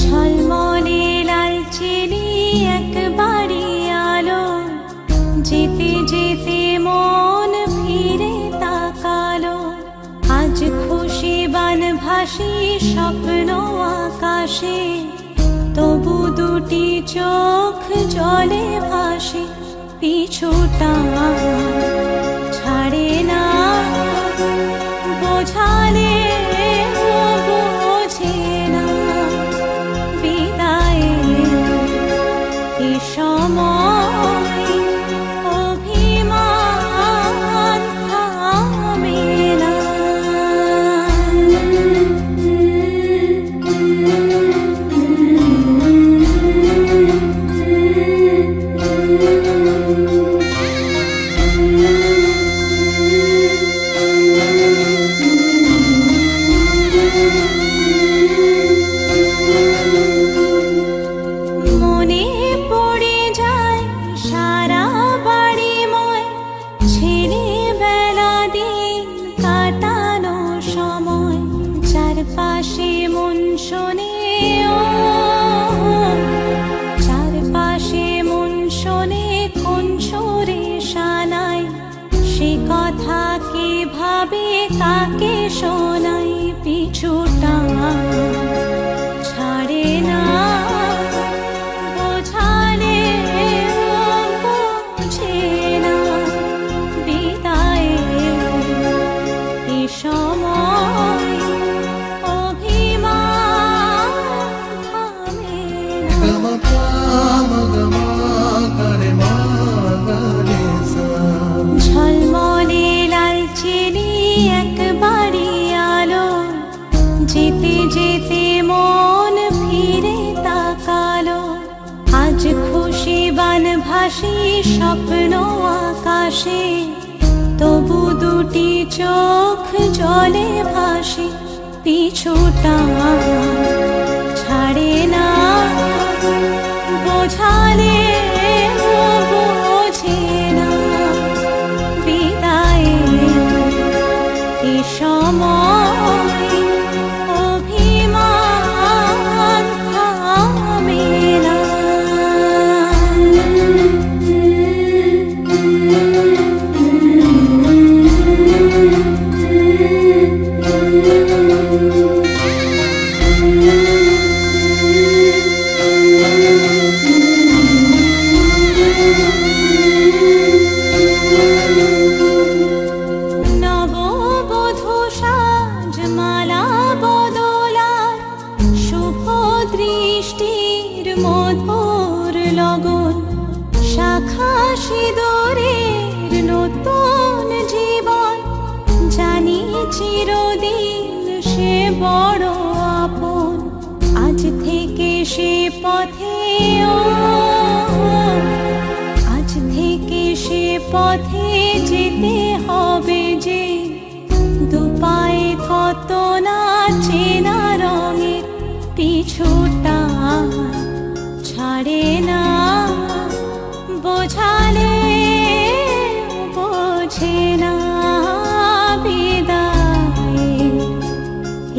ঝলমলে লাল চিনি একবারে আলো, যেতে যেতে মন ফিরে তাকালো। আজ খুশি বান ভাসি স্বপ্ন আকাশে, তবু দুটি চোখ জলে ভাসে। পিছুটা ছাড়ে না, বোঝালে বোঝে না। বিদায়ের এ সময় অভিমান থামে না। চারপাশে মন শোনে, চারপাশে মন শোনে কোন সুরে শানাই। সে কথা কে ভাবে কাকে শোনাই। পিছুটা ছাড়ে না, বোঝালে বোঝে না। বিদায়ের এ সময় ঝলমলে লাল চিনি একবারে আলো, যেতে যেতে মন ফিরে তাকালো। আজ খুশি বান ভাসি স্বপ্ন আকাশে, তবু দুটি চোখ জলে ভাসে। পিছুটা ছাড়ে না, বোঝালে বোঝে না। বিদায়ের এ সময় অভিমান থামে না। মধুর লগন শাখা সিঁদুরের নতুন জীবন, জানি চিরদিন সে বড় আপন। আজ থেকে সে পথে, আজ থেকে সে পথে যেতে হবে যে। দুপায়ে কত না চেনা রঙে, পিছুটা ছাড়ে না, বোঝালে বোঝে না। বিদায়ের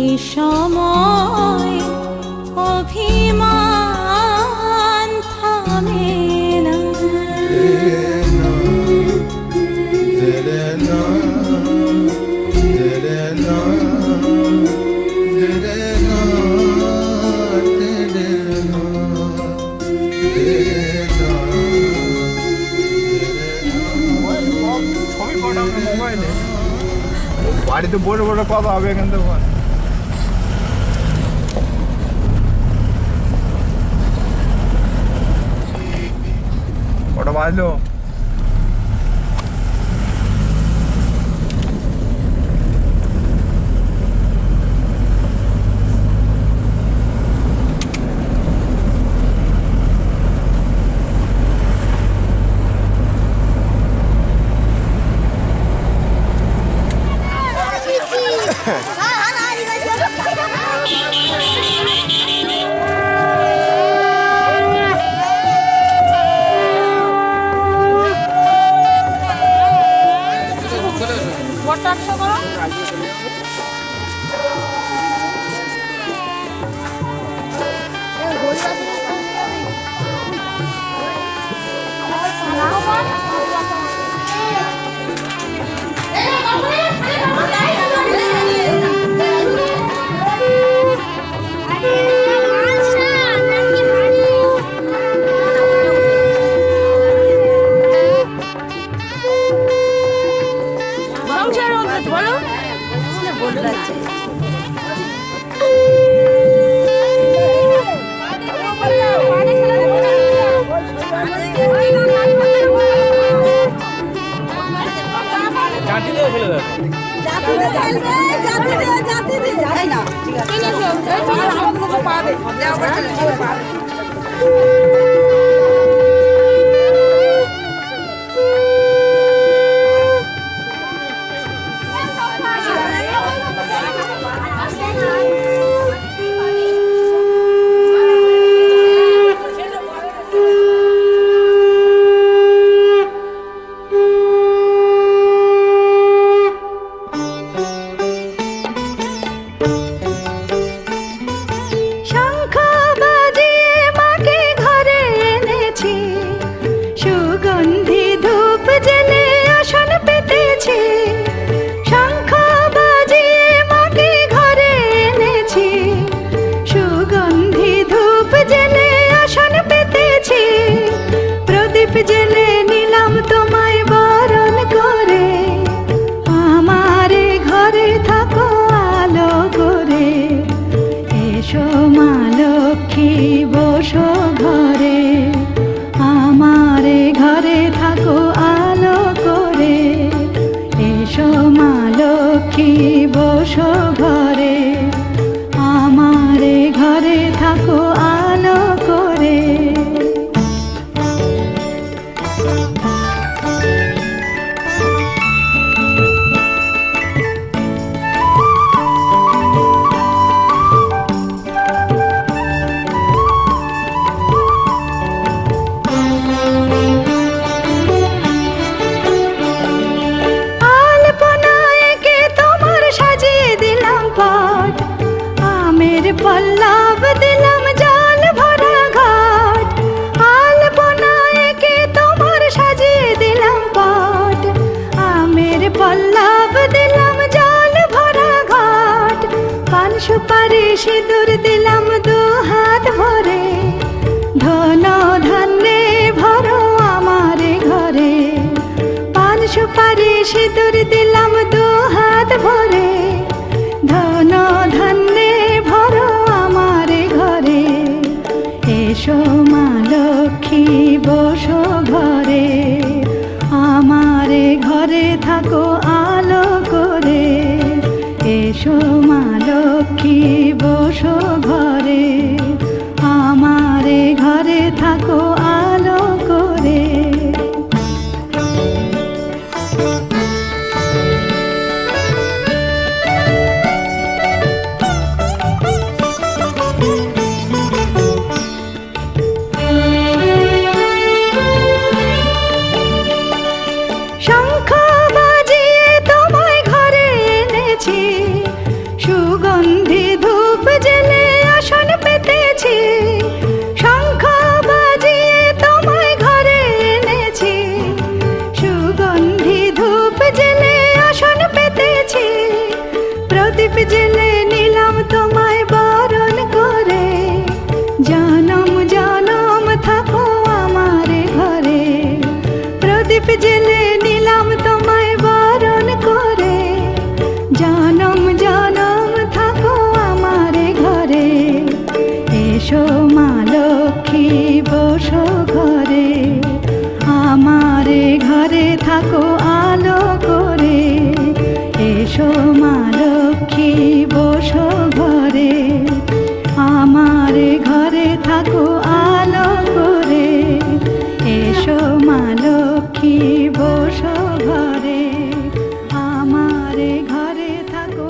এ সময় অভিমান থামে না। বড় বড় কথা হবে এখান থেকে। ওটা বাজলো। সুপারি সিঁদুর দিলাম দু হাত ভরে, ধন ধান্যে ভরো আমার ঘরে। পান সুপারি সিঁদুর দিলাম দু হাত ভরে, ধন ধান্যে ভরো আমার ঘরে। এসো মা লক্ষ্মী বসো ঘরে, আমার ঘরে থাকো আলো করে। এসো মা লক্ষ্মী বসো ঘরে, আমার ঘরে থাকো আলো করে। শঙ্খ বাজিয়ে তোমায় ঘরে এনেছি, সুগন্ধি ধূপ জেলে আসন পেতেছি। শঙ্খ বাজিয়ে তোমায় ঘরে এনেছি, সুগন্ধি ধূপ জেলে আসন পেতেছি। প্রদীপ জেলে নিলাম তোমায় বরণ করে, জনম জনম থাকো আমার ঘরে। প্রদীপ জেলে নিলাম তোমায় বরণ করে, জনম জনম থাকো আমারে ঘরে, এসো মা লক্ষ্মী বসো ঘরে, আমারে ঘরে থাকো আলো করে, এসো মা লক্ষ্মী বসো ঘরে, আমারে ঘরে থাকো আলো করে, এসো মা লক্ষ্মী বসো ঘরে, আমারে ঘরে থাকো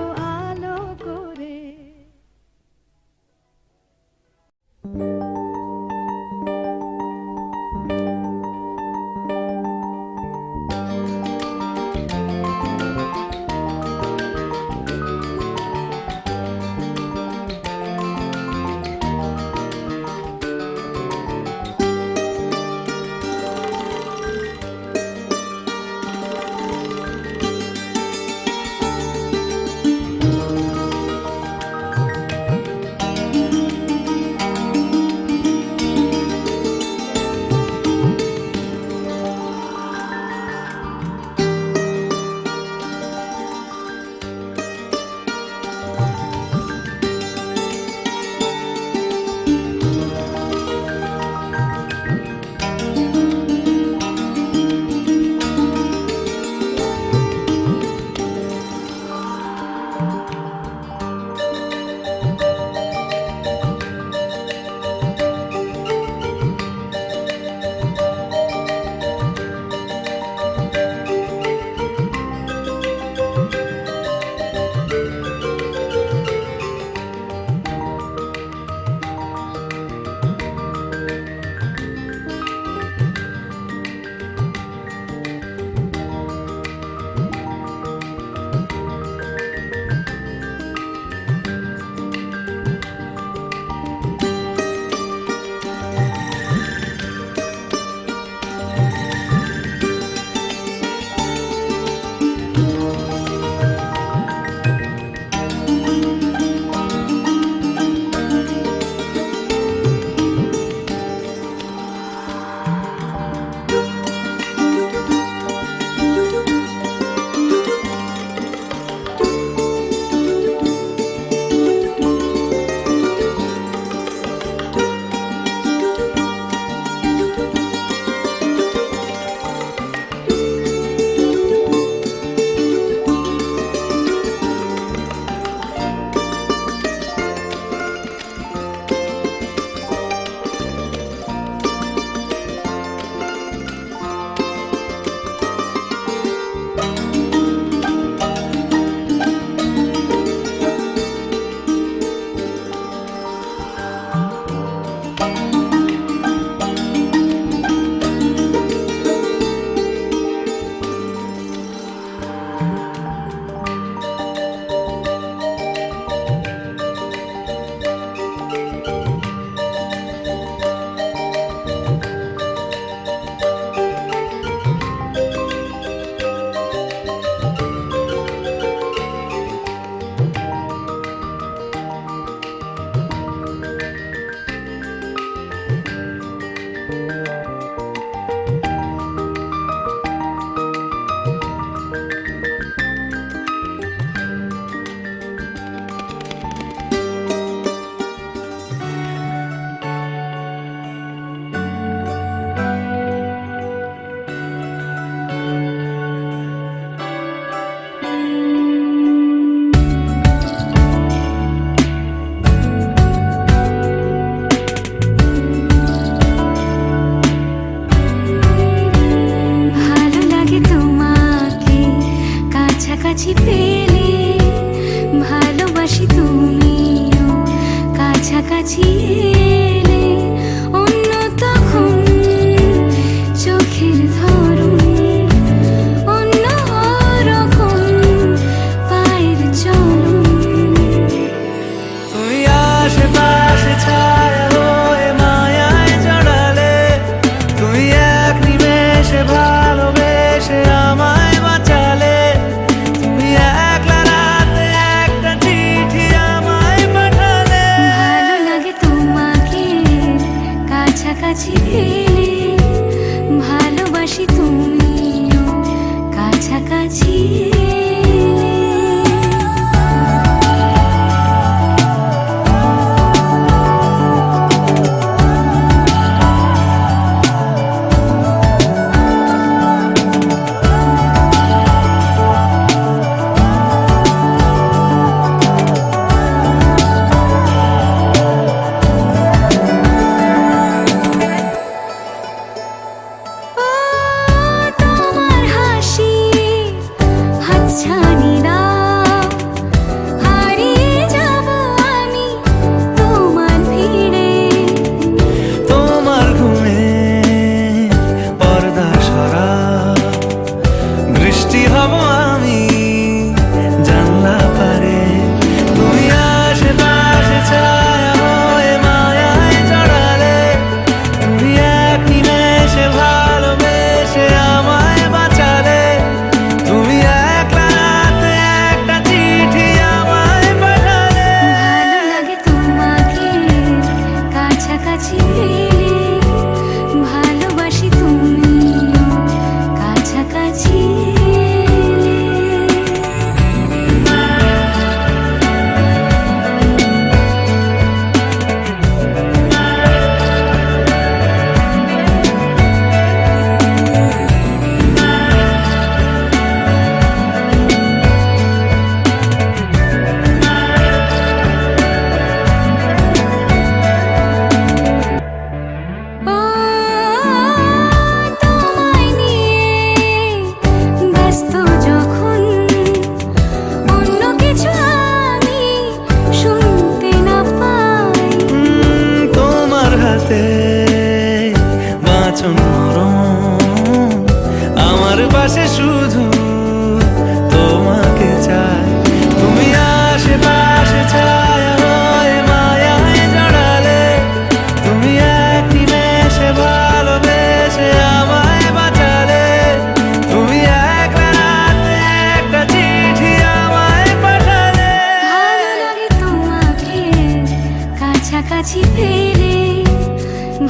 কাছাকাছি পেলে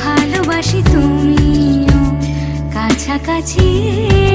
ভালোবাসি তুমিও কাছাকাছি এলে।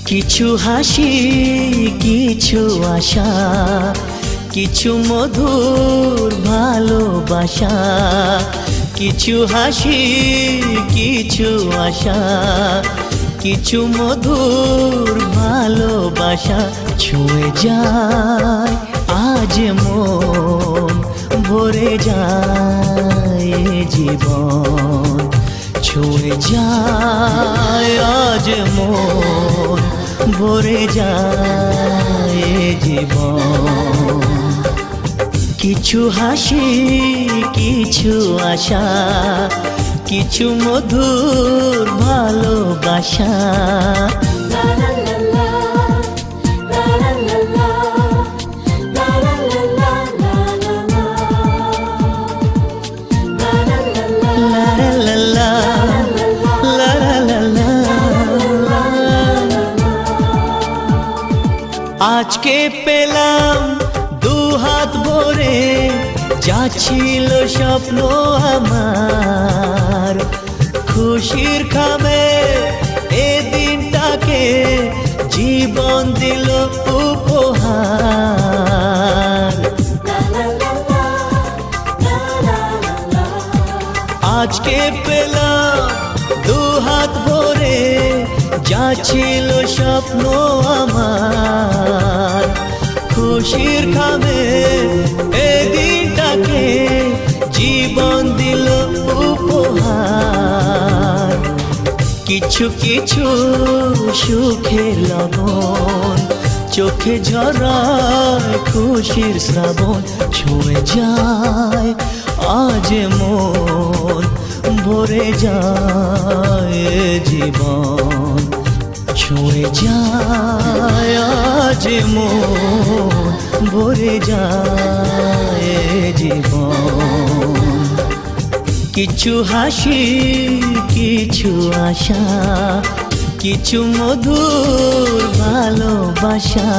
কিছু হাসি কিছু আশা কিছু মধুর ভালোবাসা কিছু হাসি কিছু আশা কিছু মধুর ভালোবাসা ছুঁয়ে যায় আজ মন ভরে যায় জীবন ছুঁয়ে যায় আজ মন ভরে যায় জীবন কিছু হাসি কিছু আশা, কিছু মধুর ভালোবাসা। আজকে পেলাম দুহাত ভরে, যা ছিল স্বপ্ন আমার, খুশির খামে এ দিনটাকে জীবন দিল উপহার। আজকে পেলাম দুহাত ভরে, যা ছিল স্বপ্ন আমার, খুশির খামে এ দিনটাকে জীবন দিল উপহার। কিছু কিছু সুখের লগন, চোখে ঝরায় খুশির শ্রাবণ, ছুঁয়ে যায় আজ মন, ভরে যায় জীবন, ছুঁয়ে যায় আজ মন, ভরে যায় জীবন। কিছু হাসি কিছু আশা, কিছু মধুর ভালোবাসা।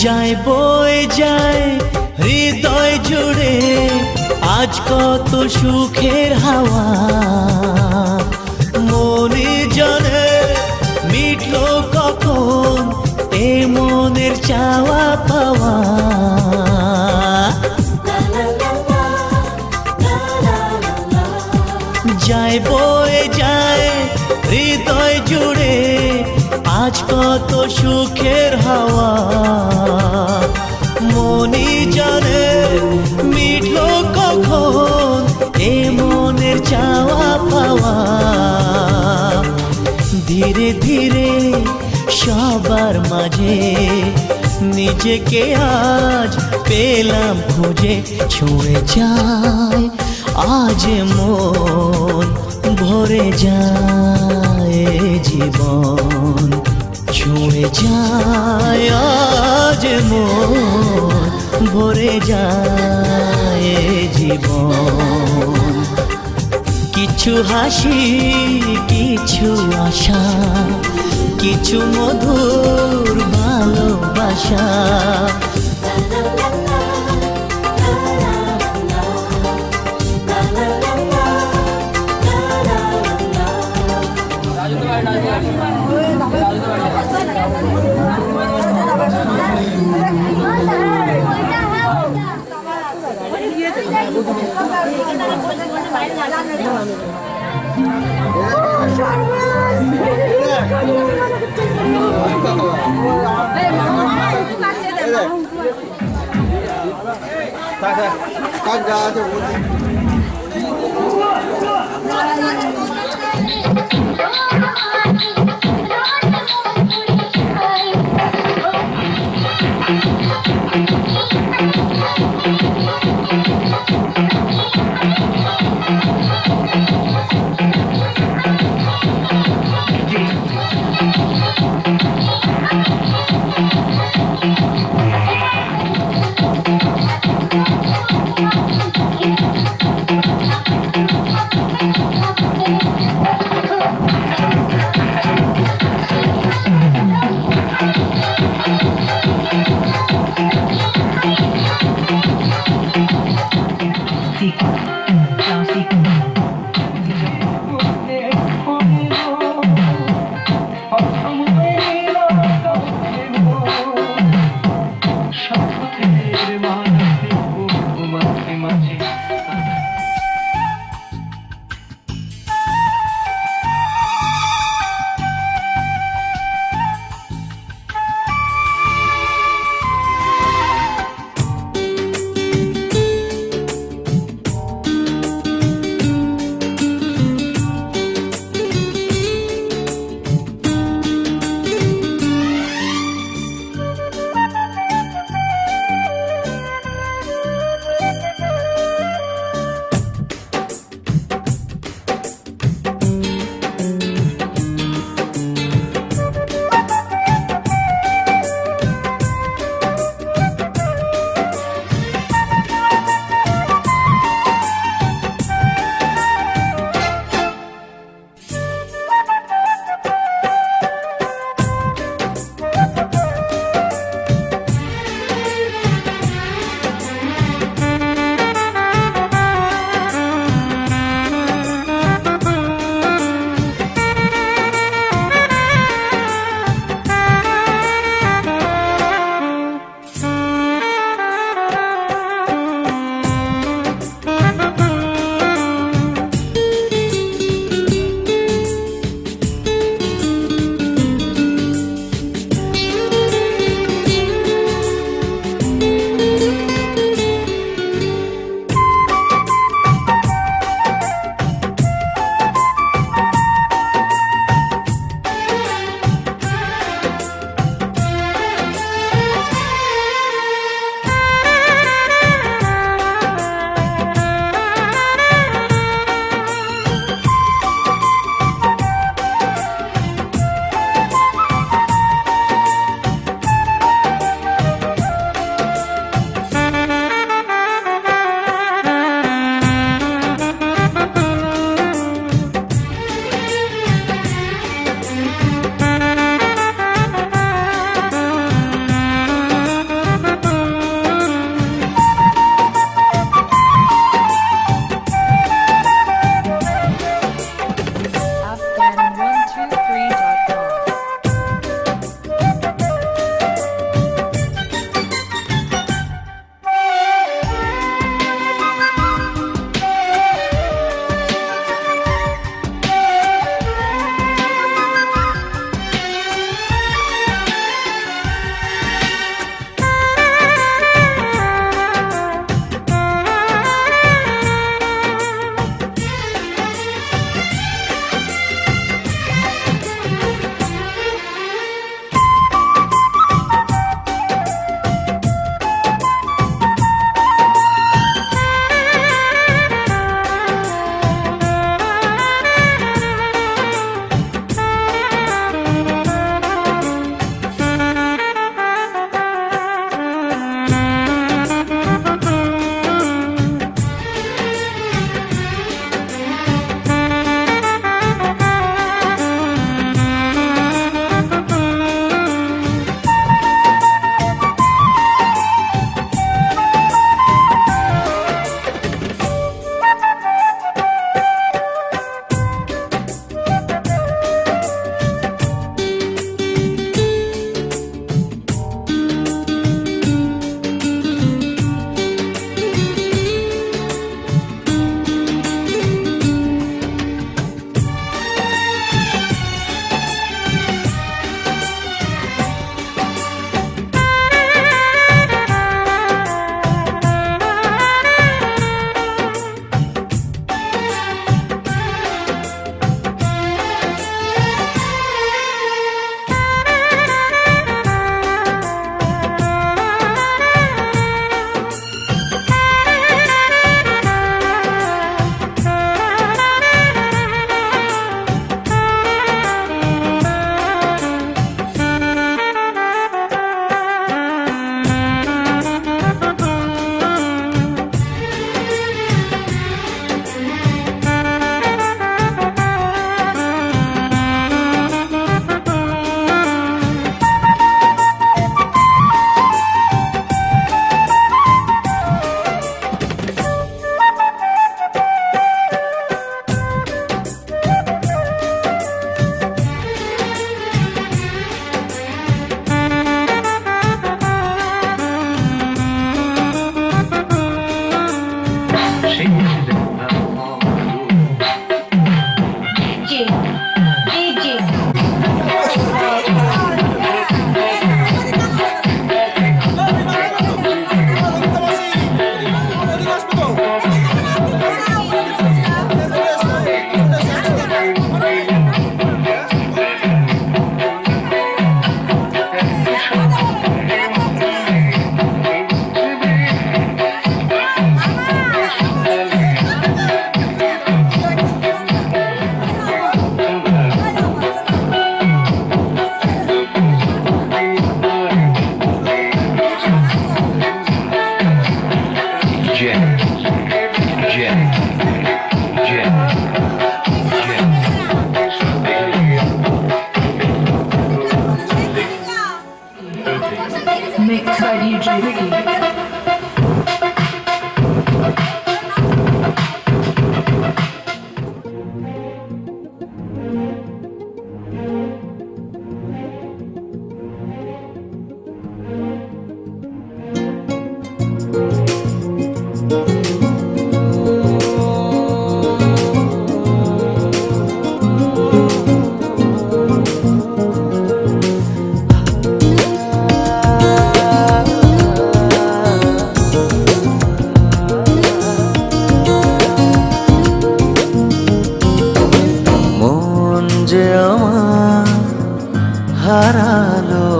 যায় বয়ে যায় হৃদয় জুড়ে আজ কত সুখের হাওয়া, মনে জানে মিটলো কখন এ মনের চাওয়া পাওয়া। যায় বয়ে যায় হৃদয় জুড়ে আজ কত সুখের হাওয়া, মনি জানে মিটলো কখন এ মনের চাওয়া পাওয়া। ধীরে ধীরে সবার মাঝে নিজেকে আজ পেলাম খুঁজে, ছুঁয়ে যায় আজ মন, ভরে যায় জীবন, ছুঁয়ে যায় আজ মন, ভরে যায় জীবন। কিছু হাসি কিছু আশা, কিছু মধুর ভালোবাসা। শপথের মালা মন যে আমার হারালো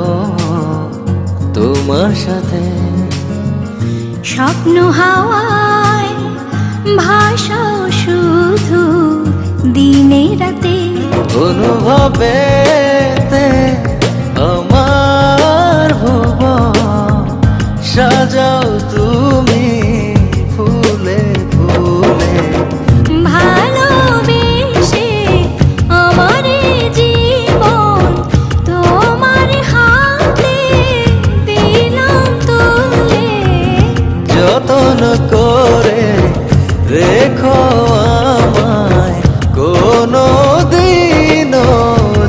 তোমার সাথে, স্বপ্ন হাওয়ায় ভাসাও শুধু দিনে রাতে। অনুভবেতে আমার ভুবন সাজাও তুমি ফুলে ফুলে। ভালোবেসে আমার জীবন তোমার হাতে দিলাম তুলে। যতন করে রেখো আমায়, কোনো দিনও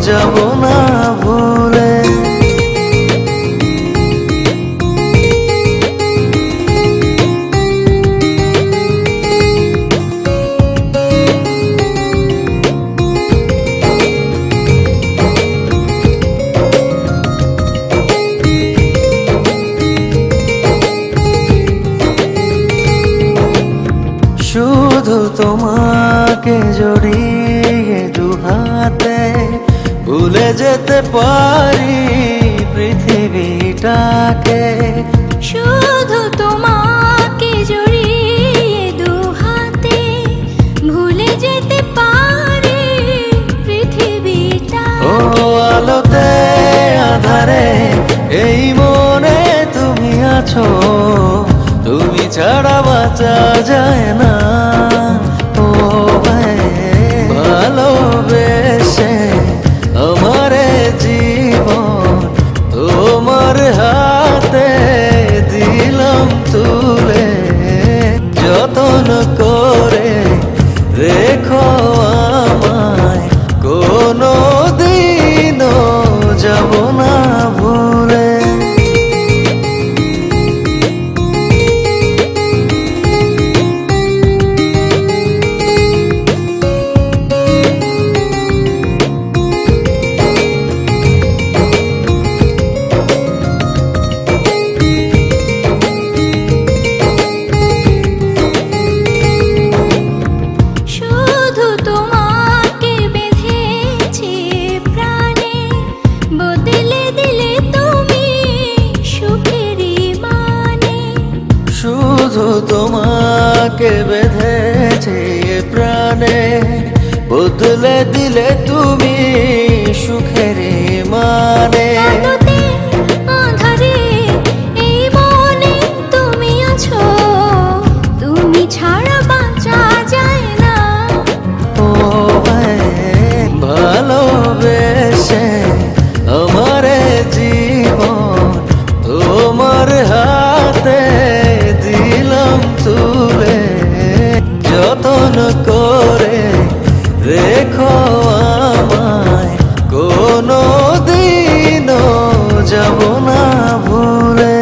যাব না ভুলে। শুধু তোমাকে জড়িয়ে দুহাতে ভুলে যেতে পারি পৃথিবীটাকে। শুধু তোমাকে জড়িয়ে দু হাতে ভুলে যেতে পারি পৃথিবীটা। ও আলোতে আধারে এই মনে তুমি আছো, তুমি ছাড়া বাঁচা যায় না। ও ভালোবেসে আমার জীবন তোমার হাতে দিলাম তুলে। যতন করে রেখো আমায়, কোনো দিনও যাব না ভুলে। শুধু তোমাকে বেঁধেছি প্রাণে, বদলে দিলে তুমি সুখেরই মানে। শুধু তোমাকে বেঁধেছে প্রাণে, বদলে দিলে তুমি সুখের মানে। আলোতে আঁধারে এই মনে তুমি আছো, তুমি ছাড়া বাঁচা যায় না। ও ভালোবেসে আমার জীবন তোমার হাতে দিলাম তুলে। যতন করে রেখো আমায়, কোনো দিনও যাব না ভুলে।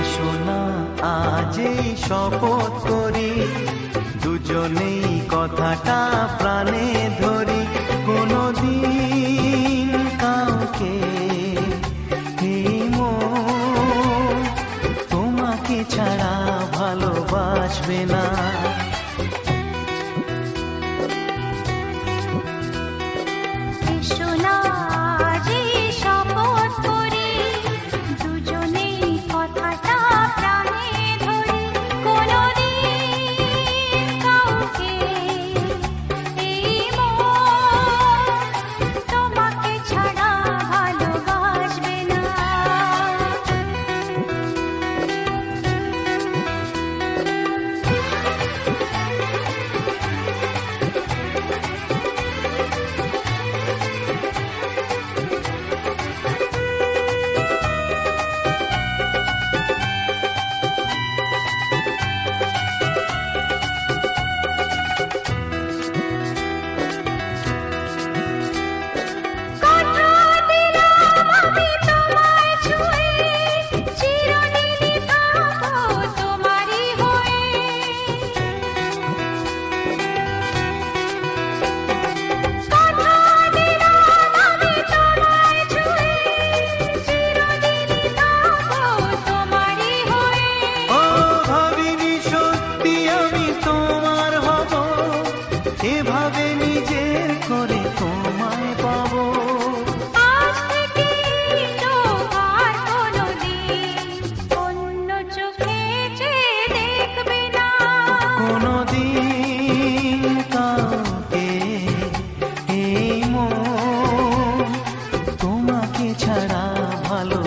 এসো না আজ এই শপথ করি, দুজনেই কথাটা প্রাণে ধরি, কোনোদিন কাউকে এই মন তোমাকে ছাড়া ভালোবাসবে না। এসো না আজ এই শপথ করি, দুজনেই কথাটা প্রাণে ধরি, কোনোদিন কাউকে এই মন তোমাকে ছাড়া ভালোবাসবে না। কথা দিলাম আমি তোমায় ছুঁয়ে, চিরদিনই থাকবো তোমারই হয়ে। কথা দিলাম আমি তোমায় ছুঁয়ে, চিরদিনই থাকবো তোমারই হয়ে। ও ভাবিনি সত্যি আমি তোমার হব, এভাবে নিজের করে তোমায় পাবো। আজ থেকে চোখ আর কোনোদিন অন্য চোখে চেয়ে দেখবে না। কোনোদিন কাউকে এই মন তোমাকে ছাড়া ভালো